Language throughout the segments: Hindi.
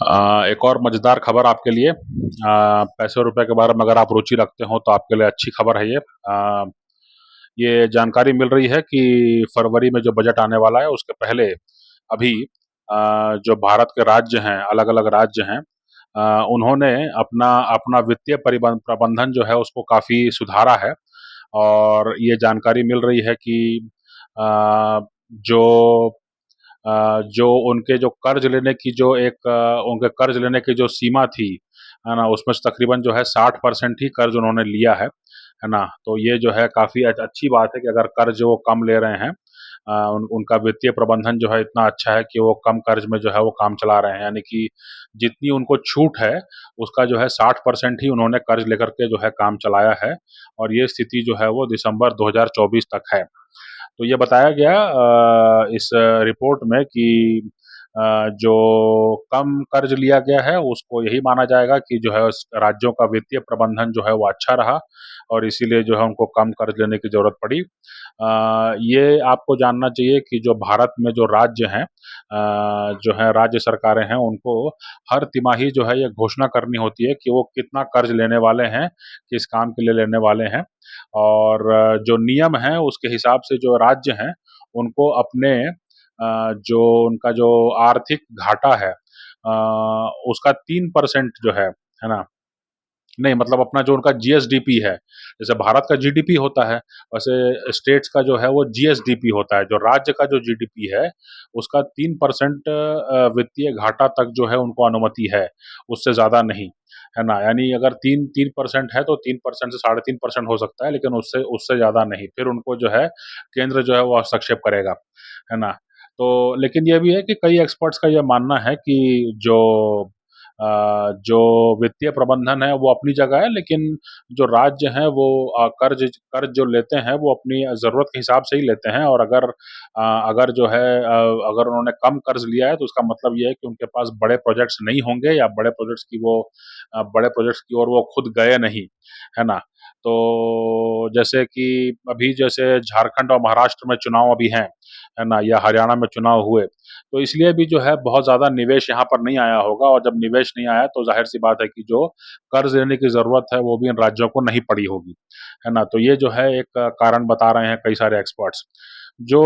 एक और मज़ेदार खबर आपके लिए। पैसे और रुपए के बारे में अगर आप रुचि रखते हो तो आपके लिए अच्छी खबर है ये। ये जानकारी मिल रही है कि फरवरी में जो बजट आने वाला है उसके पहले अभी जो भारत के राज्य हैं, अलग-अलग राज्य हैं, उन्होंने अपना अपना वित्तीय प्रबंधन जो है उसको काफ़ी सुधारा है। और ये जानकारी मिल रही है कि अ, जो जो उनके जो कर्ज लेने की जो उनके कर्ज लेने की जो सीमा थी, है ना? उसमें से तकरीबन जो है 60% ही कर्ज उन्होंने लिया है ना? तो ये जो है काफ़ी अच्छी बात है कि अगर कर्ज वो कम ले रहे हैं, उनका वित्तीय प्रबंधन जो है इतना अच्छा है कि वो कम कर्ज में जो है वो काम चला रहे हैं। यानी कि जितनी उनको छूट है, उसका जो है 60% ही उन्होंने कर्ज लेकर के जो है काम चलाया है। और ये स्थिति जो है वो दिसंबर 2024 तक है। तो ये बताया गया इस रिपोर्ट में कि जो कम कर्ज लिया गया है उसको यही माना जाएगा कि जो है उस राज्यों का वित्तीय प्रबंधन जो है वो अच्छा रहा और इसीलिए जो है उनको कम कर्ज लेने की ज़रूरत पड़ी। ये आपको जानना चाहिए कि जो भारत में जो राज्य हैं, जो है राज्य सरकारें हैं, उनको हर तिमाही जो है ये घोषणा करनी होती है कि वो कितना कर्ज लेने वाले हैं, किस काम के लिए लेने वाले हैं। और जो नियम हैं उसके हिसाब से जो राज्य हैं उनको अपने जो उनका जो आर्थिक घाटा है, उसका 3% जो है ना? नहीं, मतलब अपना जो उनका जीएसडीपी है, जैसे भारत का जीडीपी होता है, वैसे स्टेट्स का जो है वो जीएसडीपी होता है। जो राज्य का जो जीडीपी है, उसका 3% वित्तीय घाटा तक जो है उनको अनुमति है, उससे ज़्यादा नहीं, है ना? यानी अगर 3% है तो 3% से 3.5% हो सकता है, लेकिन उससे उससे ज़्यादा नहीं। फिर उनको जो है केंद्र जो है वो हस्तक्षेप करेगा, है ना? तो लेकिन ये भी है कि कई एक्सपर्ट्स का ये मानना है कि जो वित्तीय प्रबंधन है वो अपनी जगह है, लेकिन जो राज्य हैं वो कर्ज कर्ज जो लेते हैं वो अपनी ज़रूरत के हिसाब से ही लेते हैं। और अगर जो है अगर उन्होंने कम कर्ज लिया है तो उसका मतलब ये है कि उनके पास बड़े प्रोजेक्ट्स नहीं होंगे या बड़े प्रोजेक्ट्स की ओर वो खुद गए नहीं, है ना? तो जैसे कि अभी जैसे झारखंड और महाराष्ट्र में चुनाव अभी हैं, है ना? या हरियाणा में चुनाव हुए, तो इसलिए भी जो है बहुत ज़्यादा निवेश यहाँ पर नहीं आया होगा। और जब निवेश नहीं आया तो ज़ाहिर-सी बात है कि जो कर्ज़ लेने की ज़रूरत है वो भी इन राज्यों को नहीं पड़ी होगी, है ना? तो ये जो है एक कारण बता रहे हैं कई सारे एक्सपर्ट्स। जो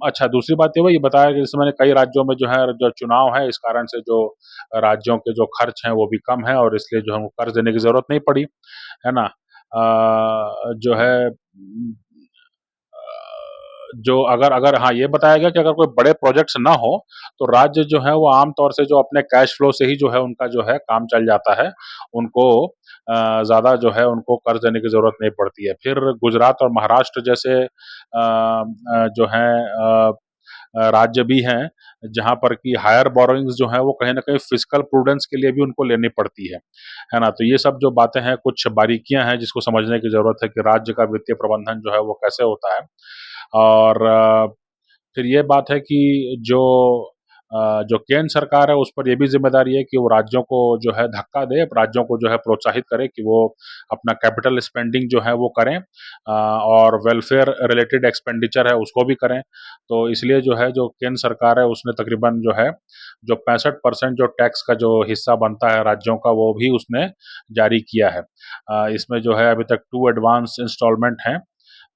अच्छा, दूसरी बात ये बताया कि जैसे मैंने कई राज्यों में जो है जो चुनाव है, इस कारण से जो राज्यों के जो खर्च हैं वो भी कम हैं और इसलिए जो है उनको कर्ज़ देने की ज़रूरत नहीं पड़ी, है ना? जो है जो अगर अगर हाँ, ये बताया गया कि अगर कोई बड़े प्रोजेक्ट्स ना हो, तो राज्य जो है वो आम तौर से जो अपने कैश फ्लो से ही जो है उनका जो है काम चल जाता है। उनको ज़्यादा जो है उनको कर्ज़ देने की ज़रूरत नहीं पड़ती है। फिर गुजरात और महाराष्ट्र जैसे जो हैं राज्य भी हैं, जहाँ पर कि हायर बोरोइंग्स जो हैं वो कहीं न कहीं फिस्कल प्रूडेंस के लिए भी उनको लेनी पड़ती है ना? तो ये सब जो बातें हैं, कुछ बारीकियाँ हैं जिसको समझने की ज़रूरत है कि राज्य का वित्तीय प्रबंधन जो है वो कैसे होता है। और फिर ये बात है कि जो केंद्र सरकार है उस पर ये भी ज़िम्मेदारी है कि वो राज्यों को जो है धक्का दे, राज्यों को जो है प्रोत्साहित करे कि वो अपना कैपिटल स्पेंडिंग जो है वो करें, और वेलफेयर रिलेटेड एक्सपेंडिचर है उसको भी करें। तो इसलिए जो है जो केंद्र सरकार है उसने तकरीबन जो है जो 65% जो टैक्स का जो हिस्सा बनता है राज्यों का वो भी उसने जारी किया है। इसमें जो है अभी तक 2 एडवांस इंस्टॉलमेंट हैं।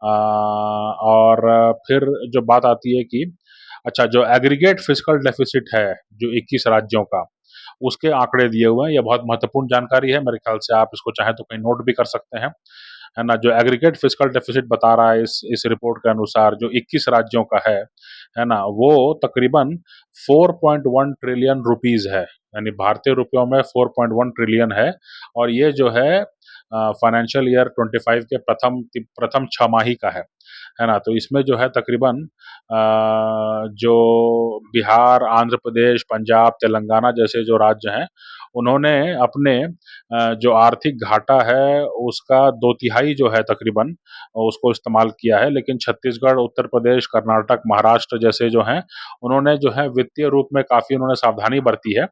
और फिर जो बात आती है कि अच्छा, जो एग्रीगेट फिस्कल डेफिसिट है, जो 21 राज्यों का, उसके आंकड़े दिए हुए हैं। ये बहुत महत्वपूर्ण जानकारी है, मेरे ख्याल से आप इसको चाहें तो कहीं नोट भी कर सकते हैं, है ना? जो एग्रीगेट फिस्कल डेफिसिट बता रहा है इस रिपोर्ट के अनुसार जो 21 राज्यों का है ना? वो तकरीबन 4.1 ट्रिलियन रुपीज़ है, यानी भारतीय रुपयों में 4.1 ट्रिलियन है। और ये जो है फाइनेंशियल ईयर 25 के प्रथम छमाही का है ना? तो इसमें जो है तकरीबन जो बिहार, आंध्र प्रदेश, पंजाब, तेलंगाना जैसे जो राज्य हैं, उन्होंने अपने जो आर्थिक घाटा है उसका 2/3 जो है तकरीबन उसको इस्तेमाल किया है। लेकिन छत्तीसगढ़, उत्तर प्रदेश, कर्नाटक, महाराष्ट्र जैसे जो हैं, उन्होंने जो है वित्तीय रूप में काफ़ी उन्होंने सावधानी बरती है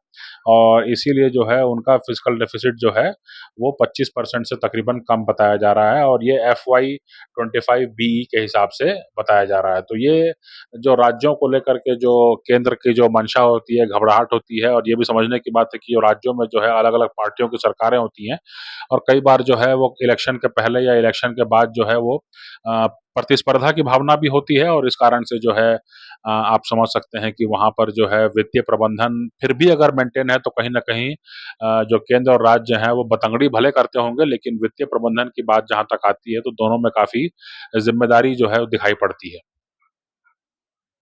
और इसीलिए जो है उनका फिस्कल डेफिसिट जो है वो 25% से तकरीबन कम बताया जा रहा है और ये FY 25 BE के हिसाब से बताया जा रहा है। तो ये जो राज्यों को लेकर के जो केंद्र की जो मंशा होती है, घबराहट होती है और ये भी समझने की बात है कि जो राज्यों में जो है अलग-अलग पार्टियों की सरकारें होती हैं और कई बार जो है वो इलेक्शन के पहले या इलेक्शन के बाद जो है वो प्रतिस्पर्धा की भावना भी होती है और इस कारण से जो है आप समझ सकते हैं कि वहाँ पर जो है वित्तीय प्रबंधन फिर भी अगर मेंटेन है तो कहीं न कहीं जो केंद्र और राज्य हैं वो बतंगड़ी भले करते होंगे लेकिन वित्तीय प्रबंधन की बात जहाँ तक आती है तो दोनों में काफ़ी ज़िम्मेदारी जो है वो दिखाई पड़ती है।